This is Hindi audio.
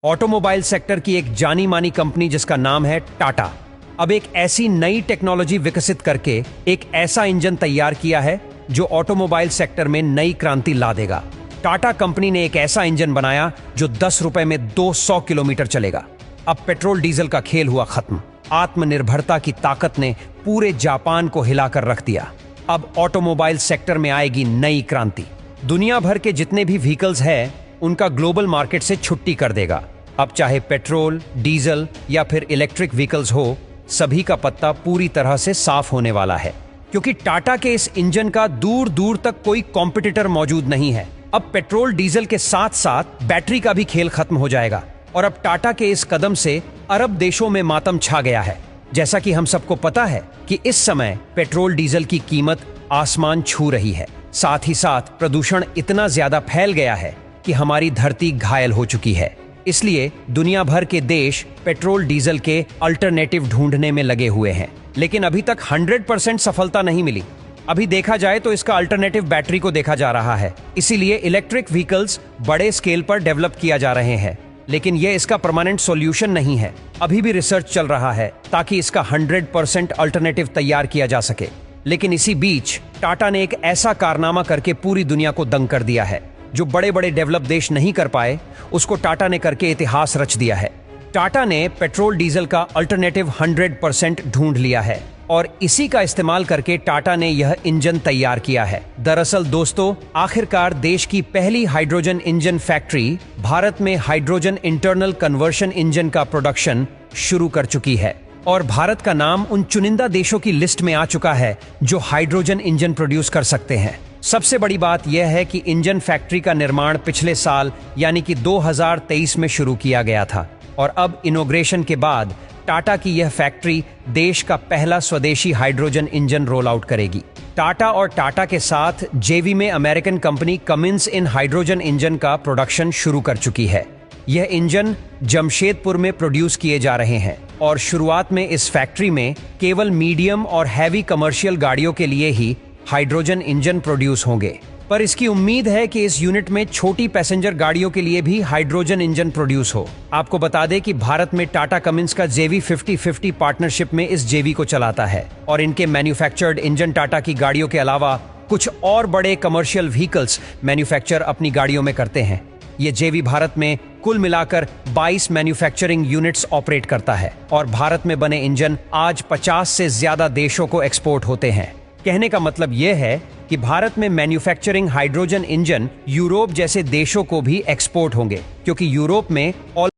ऑटोमोबाइल सेक्टर की एक जानी मानी कंपनी जिसका नाम है टाटा, अब एक ऐसी नई टेक्नोलॉजी विकसित करके एक ऐसा इंजन तैयार किया है जो ऑटोमोबाइल सेक्टर में नई क्रांति ला देगा। टाटा कंपनी ने एक ऐसा इंजन बनाया जो 10 रुपए में 200 किलोमीटर चलेगा। अब पेट्रोल डीजल का खेल हुआ खत्म। आत्मनिर्भरता की ताकत ने पूरे जापान को हिलाकर रख दिया। अब ऑटोमोबाइल सेक्टर में आएगी नई क्रांति। दुनिया भर के जितने भी व्हीकल्स हैं उनका ग्लोबल मार्केट से छुट्टी कर देगा। अब चाहे पेट्रोल, डीजल या फिर इलेक्ट्रिक व्हीकल्स हो, सभी का पत्ता पूरी तरह से साफ होने वाला है, क्योंकि टाटा के इस इंजन का दूर दूर तक कोई कॉम्पिटिटर मौजूद नहीं है। अब पेट्रोल डीजल के साथ साथ बैटरी का भी खेल खत्म हो जाएगा और अब टाटा के इस कदम से अरब देशों में मातम छा गया है। जैसा कि हम सबको पता है कि इस समय पेट्रोल डीजल की कीमत आसमान छू रही है। साथ ही साथ प्रदूषण इतना ज्यादा फैल गया है कि हमारी धरती घायल हो चुकी है। इसलिए दुनिया भर के देश पेट्रोल डीजल के अल्टरनेटिव ढूंढने में लगे हुए हैं, लेकिन अभी तक 100% सफलता नहीं मिली। अभी देखा जाए तो इसका अल्टरनेटिव बैटरी को देखा जा रहा है। इसीलिए इलेक्ट्रिक व्हीकल्स बड़े स्केल पर डेवलप किया जा रहे हैं, लेकिन यह इसका परमानेंट सॉल्यूशन नहीं है। अभी भी रिसर्च चल रहा है ताकि इसका 100% अल्टरनेटिव तैयार किया जा सके। लेकिन इसी बीच टाटा ने एक ऐसा कारनामा करके पूरी दुनिया को दंग कर दिया है। जो बड़े बड़े डेवलप देश नहीं कर पाए, उसको टाटा ने करके इतिहास रच दिया है। टाटा ने पेट्रोल डीजल का अल्टरनेटिव 100% ढूंढ लिया है और इसी का इस्तेमाल करके टाटा ने यह इंजन तैयार किया है। दरअसल दोस्तों, आखिरकार देश की पहली हाइड्रोजन इंजन फैक्ट्री भारत में हाइड्रोजन इंटरनल कन्वर्शन इंजन का प्रोडक्शन शुरू कर चुकी है और भारत का नाम उन चुनिंदा देशों की लिस्ट में आ चुका है जो हाइड्रोजन इंजन प्रोड्यूस कर सकते हैं। सबसे बड़ी बात यह है कि इंजन फैक्ट्री का निर्माण पिछले साल यानी कि 2023 में शुरू किया गया था और अब इनॉग्रेशन के बाद टाटा की यह फैक्ट्री देश का पहला स्वदेशी हाइड्रोजन इंजन रोल आउट करेगी। टाटा और टाटा के साथ जेवी में अमेरिकन कंपनी कमिंस इन हाइड्रोजन इंजन का प्रोडक्शन शुरू कर चुकी है। यह इंजन जमशेदपुर में प्रोड्यूस किए जा रहे हैं और शुरुआत में इस फैक्ट्री में केवल मीडियम और हैवी कमर्शियल गाड़ियों के लिए ही हाइड्रोजन इंजन प्रोड्यूस होंगे, पर इसकी उम्मीद है कि इस यूनिट में छोटी पैसेंजर गाड़ियों के लिए भी हाइड्रोजन इंजन प्रोड्यूस हो। आपको बता दें कि भारत में टाटा कमिंस का जेवी 50-50 पार्टनरशिप में इस जेवी को चलाता है और इनके मैन्युफैक्चर्ड इंजन टाटा की गाड़ियों के अलावा कुछ और बड़े कमर्शियल व्हीकल्स मैन्युफैक्चर अपनी गाड़ियों में करते हैं। ये जेवी भारत में कुल मिलाकर 22 मैन्युफैक्चरिंग यूनिट्स ऑपरेट करता है और भारत में बने इंजन आज 50 से ज्यादा देशों को एक्सपोर्ट होते हैं। कहने का मतलब यह है कि भारत में मैन्युफैक्चरिंग हाइड्रोजन इंजन यूरोप जैसे देशों को भी एक्सपोर्ट होंगे, क्योंकि यूरोप में